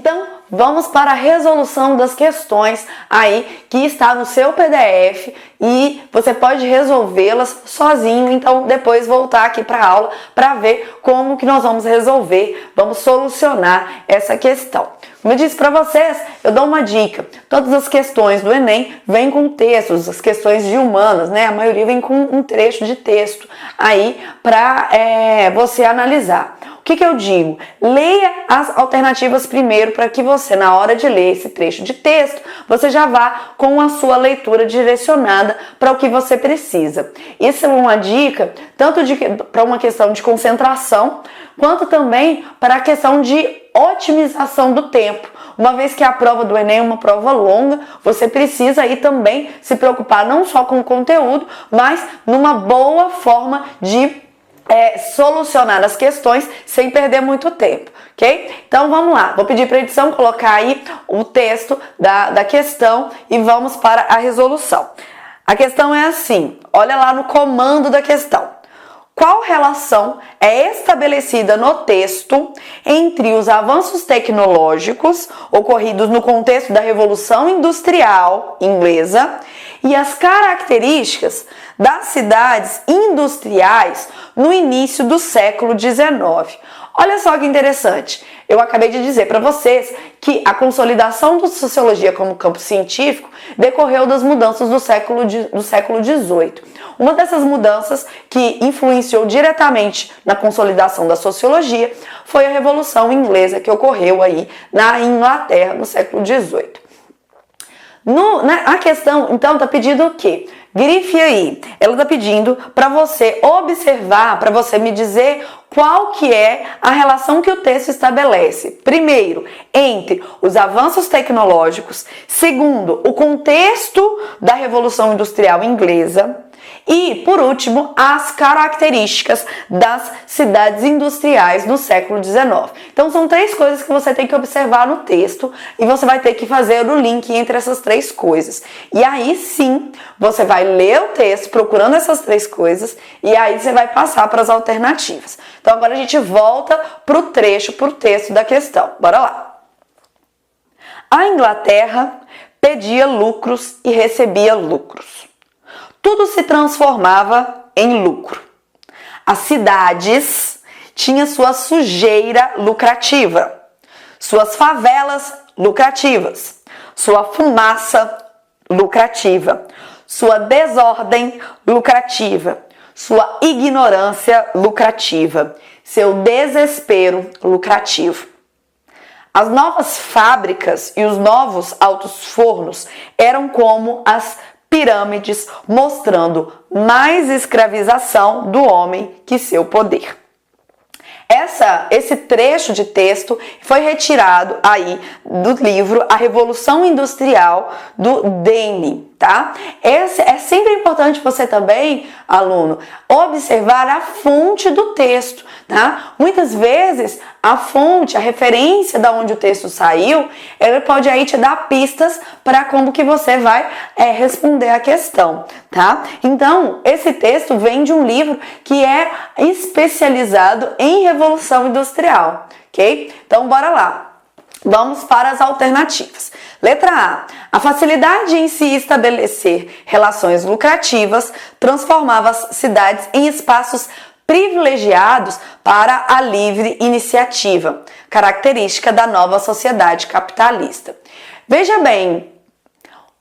Então, vamos para a resolução das questões aí que está no seu PDF e você pode resolvê-las sozinho, então depois voltar aqui para a aula para ver como que nós vamos resolver, vamos solucionar essa questão. Como eu disse para vocês, eu dou uma dica, todas as questões do Enem vêm com textos, as questões de humanas, né? A maioria vem com um trecho de texto aí para você analisar. O que eu digo? Leia as alternativas primeiro para que você, na hora de ler esse trecho de texto, você já vá com a sua leitura direcionada para o que você precisa. Isso é uma dica tanto para uma questão de concentração, quanto também para a questão de otimização do tempo. Uma vez que a prova do Enem é uma prova longa, você precisa aí também se preocupar não só com o conteúdo, mas numa boa forma de solucionar as questões sem perder muito tempo, ok? Então vamos lá, vou pedir para a edição colocar aí o texto da questão e vamos para a resolução. A questão é assim, olha lá no comando da questão. Qual relação é estabelecida no texto entre os avanços tecnológicos ocorridos no contexto da Revolução Industrial Inglesa e as características das cidades industriais no início do século XIX? Olha só que interessante, eu acabei de dizer para vocês que a consolidação da sociologia como campo científico decorreu das mudanças do século XVIII. Uma dessas mudanças que influenciou diretamente na consolidação da sociologia foi a Revolução Inglesa que ocorreu aí na Inglaterra no século XVIII. A questão, então, está pedindo o quê? Grife aí. Ela está pedindo para você observar, para você me dizer qual que é a relação que o texto estabelece. Primeiro, entre os avanços tecnológicos. Segundo, o contexto da Revolução Industrial Inglesa. E, por último, as características das cidades industriais no século XIX. Então, são três coisas que você tem que observar no texto e você vai ter que fazer o link entre essas três coisas. E aí, sim, você vai ler o texto procurando essas três coisas e aí você vai passar para as alternativas. Então, agora a gente volta para o trecho, para o texto da questão. Bora lá. A Inglaterra pedia lucros e recebia lucros. Tudo se transformava em lucro. As cidades tinham sua sujeira lucrativa, suas favelas lucrativas, sua fumaça lucrativa, sua desordem lucrativa, sua ignorância lucrativa, seu desespero lucrativo. As novas fábricas e os novos altos fornos eram como as pirâmides, mostrando mais escravização do homem que seu poder. Esse trecho de texto foi retirado aí do livro A Revolução Industrial do Denny, tá? É sempre importante você também, aluno, observar a fonte do texto, tá? Muitas vezes a fonte, a referência da onde o texto saiu, ela pode aí te dar pistas para como que você vai responder a questão, tá? Então, esse texto vem de um livro que é especializado em Revolução Industrial, ok? Então, bora lá. Vamos para as alternativas. Letra A. A facilidade em se estabelecer relações lucrativas transformava as cidades em espaços privilegiados para a livre iniciativa, característica da nova sociedade capitalista. Veja bem,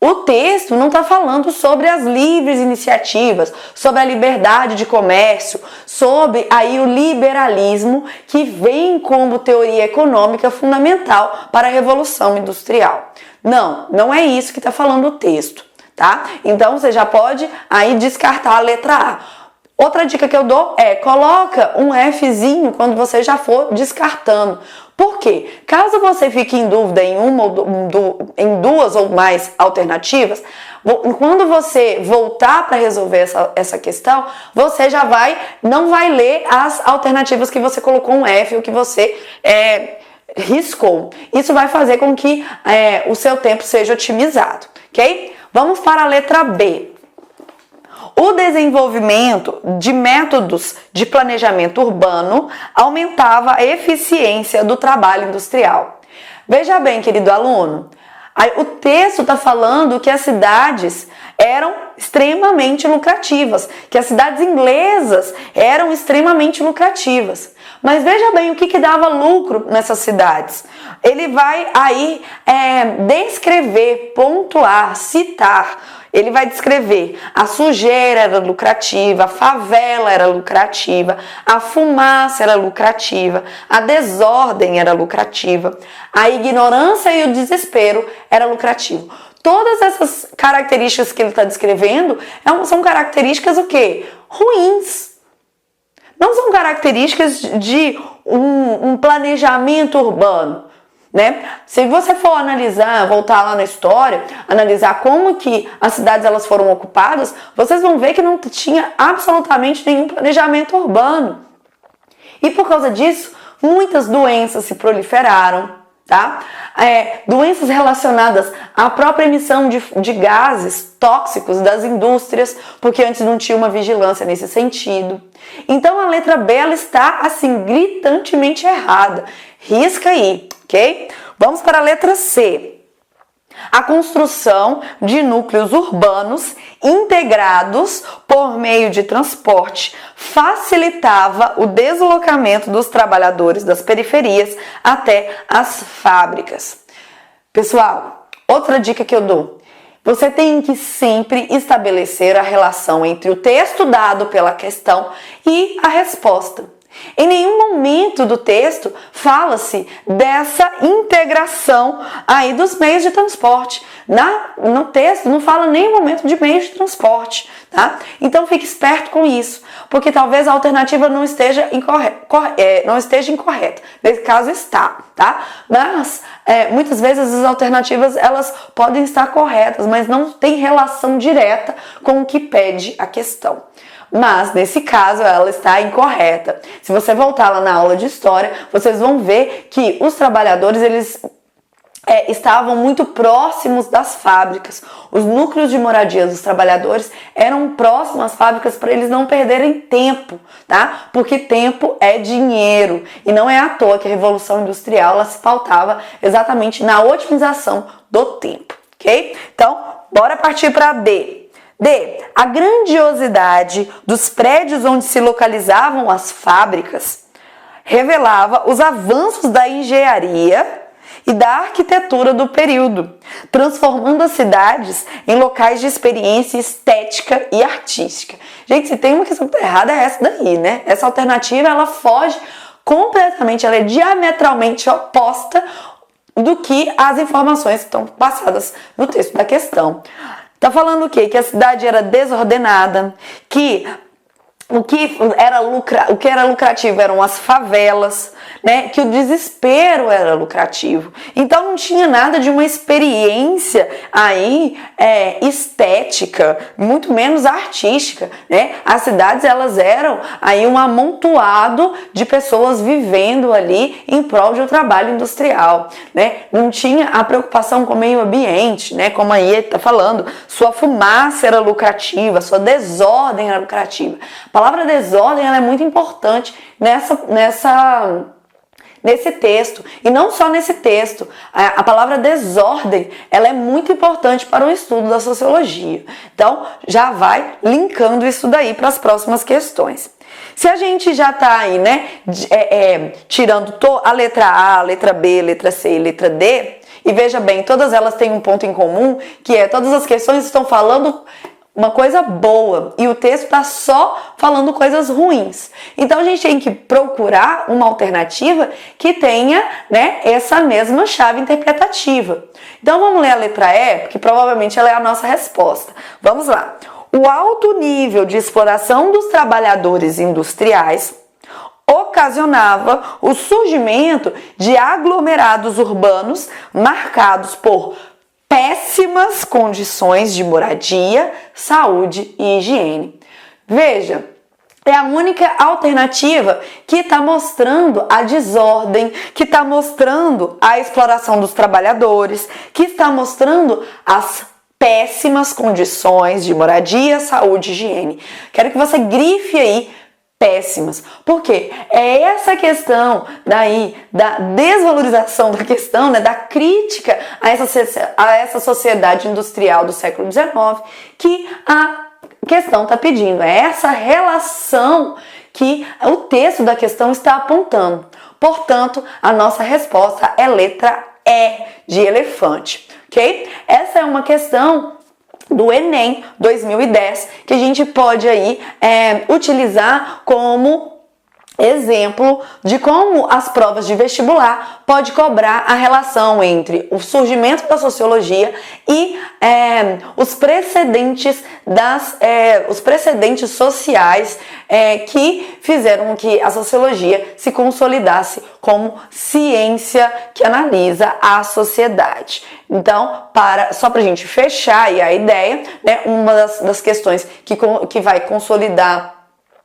o texto não está falando sobre as livres iniciativas, sobre a liberdade de comércio, sobre aí o liberalismo que vem como teoria econômica fundamental para a Revolução Industrial. Não é isso que está falando o texto, tá? Então você já pode aí descartar a letra A. Outra dica que eu dou é coloca um Fzinho quando você já for descartando. Por quê? Caso você fique em dúvida em duas ou mais alternativas, quando você voltar para resolver essa questão, você já não vai ler as alternativas que você colocou um F ou que você riscou. Isso vai fazer com que o seu tempo seja otimizado, ok? Vamos para a letra B. O desenvolvimento de métodos de planejamento urbano aumentava a eficiência do trabalho industrial. Veja bem, querido aluno, o texto está falando que as cidades eram extremamente lucrativas, que as cidades inglesas eram extremamente lucrativas. Mas veja bem o que dava lucro nessas cidades. Ele vai aí descrever, pontuar, citar. Ele vai descrever a sujeira era lucrativa, a favela era lucrativa, a fumaça era lucrativa, a desordem era lucrativa, a ignorância e o desespero era lucrativo. Todas essas características que ele está descrevendo são características o quê? Ruins. Não são características de um planejamento urbano. Né? Se você for analisar, voltar lá na história, analisar como que as cidades elas foram ocupadas, vocês vão ver que não tinha absolutamente nenhum planejamento urbano. E por causa disso, muitas doenças se proliferaram, tá? Doenças relacionadas à própria emissão de gases tóxicos das indústrias, porque antes não tinha uma vigilância nesse sentido. Então a letra B ela está assim gritantemente errada. Risca aí, ok? Vamos para a letra C. A construção de núcleos urbanos integrados por meio de transporte facilitava o deslocamento dos trabalhadores das periferias até as fábricas. Pessoal, outra dica que eu dou. Você tem que sempre estabelecer a relação entre o texto dado pela questão e a resposta. Em nenhum momento do texto fala-se dessa integração aí dos meios de transporte. No texto não fala nem o momento de meios de transporte, tá? Então fique esperto com isso, porque talvez a alternativa não esteja incorreta. Nesse caso está, tá? Mas muitas vezes as alternativas elas podem estar corretas, mas não tem relação direta com o que pede a questão. Mas, nesse caso, ela está incorreta. Se você voltar lá na aula de história, vocês vão ver que os trabalhadores, eles estavam muito próximos das fábricas. Os núcleos de moradia dos trabalhadores eram próximos às fábricas para eles não perderem tempo, tá? Porque tempo é dinheiro. E não é à toa que a Revolução Industrial ela se pautava exatamente na otimização do tempo, ok? Então, bora partir para B. D. A grandiosidade dos prédios onde se localizavam as fábricas revelava os avanços da engenharia e da arquitetura do período, transformando as cidades em locais de experiência estética e artística. Gente, se tem uma questão que tá errada é essa daí, né? Essa alternativa, ela foge completamente, ela é diametralmente oposta do que as informações que estão passadas no texto da questão. Tá falando o quê? Que a cidade era desordenada, que o que era lucrativo eram as favelas, né? Que o desespero era lucrativo. Então não tinha nada de uma experiência aí estética, muito menos artística, né? As cidades elas eram aí um amontoado de pessoas vivendo ali em prol de um trabalho industrial, né? Não tinha a preocupação com o meio ambiente, né? Como aí ele tá falando, sua fumaça era lucrativa, sua desordem era lucrativa. A palavra desordem ela é muito importante nesse texto, e não só nesse texto. A palavra desordem, ela é muito importante para o estudo da sociologia. Então, já vai linkando isso daí para as próximas questões. Se a gente já está aí, né, tirando a letra A, a letra B, a letra C e a letra D, e veja bem, todas elas têm um ponto em comum, que é todas as questões estão falando uma coisa boa e o texto está só falando coisas ruins. Então a gente tem que procurar uma alternativa que tenha, né, essa mesma chave interpretativa. Então vamos ler a letra E, porque provavelmente ela é a nossa resposta. Vamos lá. O alto nível de exploração dos trabalhadores industriais ocasionava o surgimento de aglomerados urbanos marcados por péssimas condições de moradia, saúde e higiene. Veja, é a única alternativa que está mostrando a desordem, que está mostrando a exploração dos trabalhadores, que está mostrando as péssimas condições de moradia, saúde e higiene. Quero que você grife aí péssimas. Por quê? É essa questão daí da desvalorização da questão, né, da crítica a essa sociedade industrial do século XIX que a questão está pedindo. É essa relação que o texto da questão está apontando. Portanto, a nossa resposta é letra E de elefante, ok? Essa é uma questão do Enem 2010 que a gente pode aí utilizar como exemplo de como as provas de vestibular pode cobrar a relação entre o surgimento da sociologia e os precedentes sociais que fizeram com que a sociologia se consolidasse como ciência que analisa a sociedade. Então, só para a gente fechar aí a ideia, né, uma das questões que vai consolidar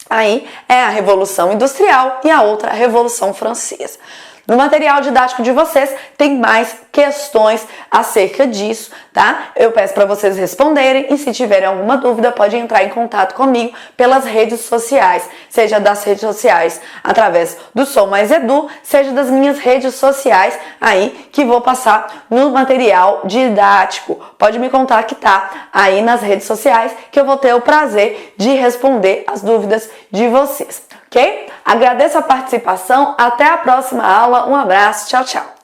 aí é a Revolução Industrial e a outra a Revolução Francesa. No material didático de vocês tem mais questões acerca disso, tá? Eu peço para vocês responderem e se tiverem alguma dúvida pode entrar em contato comigo pelas redes sociais, seja das redes sociais através do Sou Mais Edu, seja das minhas redes sociais aí que vou passar no material didático. Pode me contactar aí nas redes sociais que eu vou ter o prazer de responder as dúvidas de vocês, ok? Agradeço a participação, até a próxima aula, um abraço, tchau, tchau!